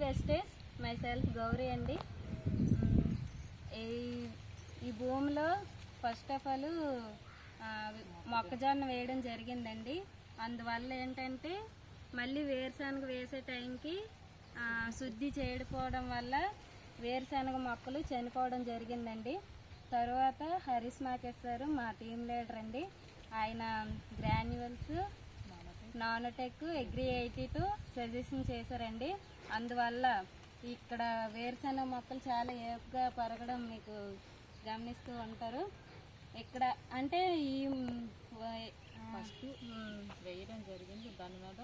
Wastage my self Gauri అండి. ఈ భూమిలో ఫస్ట్ ఆఫ్ ఆల్ మొక్కజొన్న వేయడం జరిగిందండి. అందువల్ల ఏంటంటే మళ్ళీ వేరుశనగ వేసే టైంకి శుద్ధి చేయకపోవడం వల్ల వేరుశనగ మొక్కలు చనిపోవడం జరిగిందండి. తర్వాత హరీష్ మాకేష్ గారు మా టీం లీడర్ అండి. ఆయన గ్రాన్యువల్స్, నానోటెక్, అగ్రి 82 సజెషన్ చేశారండి. అందువల్ల ఇక్కడ వేరుశనగ మొక్కలు చాలా ఏపుగా పెరగడం మీకు గమనిస్తూ ఉంటారు. ఇక్కడ అంటే ఈ ఫస్ట్ వేయడం జరిగింది. దాని మీద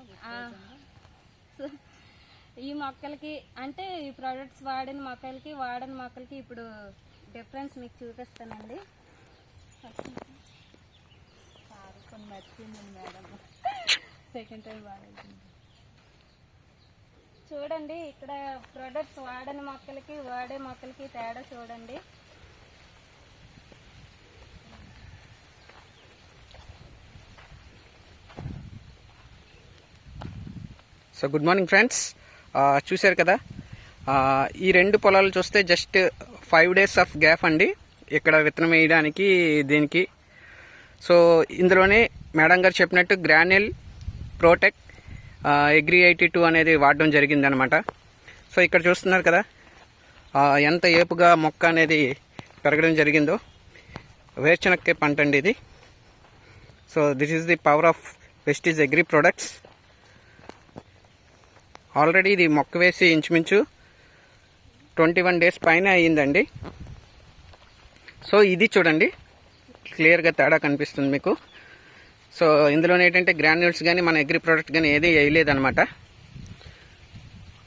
ఈ మొక్కలకి అంటే ఈ ప్రోడక్ట్స్ వాడిన మొక్కలకి వాడని మొక్కలకి ఇప్పుడు డిఫరెన్స్ మీకు చూపిస్తానండి. నచ్చింది మేడం, సెకండ్ టైం వాడేది. చూడండి ఇక్కడ ప్రోడక్ట్స్ వాడని మొక్కలకి వాడే మొక్కలకి తేడా చూడండి. సో గుడ్ మార్నింగ్ ఫ్రెండ్స్, చూశారు కదా ఈ రెండు పొలాలు చూస్తే జస్ట్ 5 days ఆఫ్ గ్యాప్ అండి ఇక్కడ విత్తనం వేయడానికి దీనికి. సో ఇందులోనే మేడం గారు చెప్పినట్టు గ్రాన్యుల్, ప్రోటెక్, అగ్రి 82 అనేది వాడడం జరిగిందనమాట. సో ఇక్కడ చూస్తున్నారు కదా ఎంత ఏపుగా మొక్క అనేది పెరగడం జరిగిందో. వేరుశనగకాయ పంట అండి ఇది. So this is the power of Vestige agri products. Already ఇది మొక్క వేసి ఇంచుమించు 21 days పైన అయ్యిందండి. సో ఇది చూడండి క్లియర్గా తేడా కనిపిస్తుంది మీకు. సో ఇందులో ఏంటంటే గ్రాన్యూల్స్ కానీ మన అగ్రి ప్రోడక్ట్ కానీ ఏది వేయలేదన్నమాట.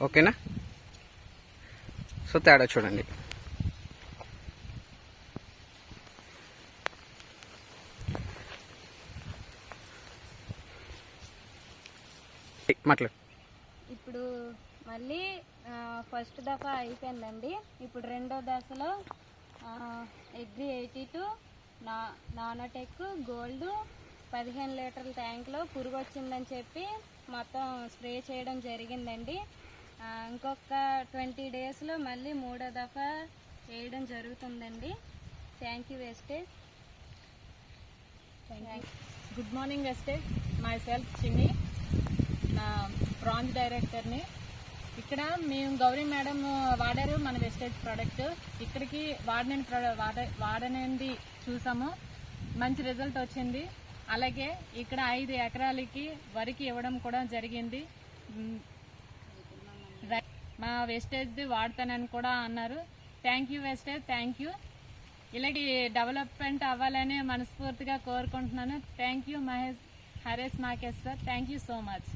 ఓకేనా? సో తేడా చూడండి. మాట్లాడు. ఇప్పుడు మళ్ళీ ఫస్ట్ దఫా అయిపోయిందండి. ఇప్పుడు రెండో దశలో అగ్రి 82, నానోటెక్, గోల్డ్ 15 లీటర్ల ట్యాంక్లో పురుగు వచ్చిందని చెప్పి మొత్తం స్ప్రే చేయడం జరిగిందండి. ఇంకొక 20 daysలో మళ్ళీ మూడో దఫా వేయడం జరుగుతుందండి. Thank you Vestige. Good morning Vestige, myself Chinni, నా బ్రాంచ్ డైరెక్టర్ని. ఇక్కడ మేము గౌరీ మేడం వాడారు మన వెస్టేజ్ ప్రోడక్ట్. ఇక్కడికి వాడనేది చూసాము, మంచి రిజల్ట్ వచ్చింది. అలాగే ఇక్కడ 5 ఎకరాలకి వరికి ఇవ్వడం కూడా జరిగింది. మా వెస్టేజ్ది వాడతానని కూడా అన్నారు. థ్యాంక్ యూ వెస్టేజ్, థ్యాంక్ యూ. ఇలాంటి డెవలప్మెంట్ అవ్వాలని మనస్ఫూర్తిగా కోరుకుంటున్నాను. Thank you Harish Makesh sir, thank you so much.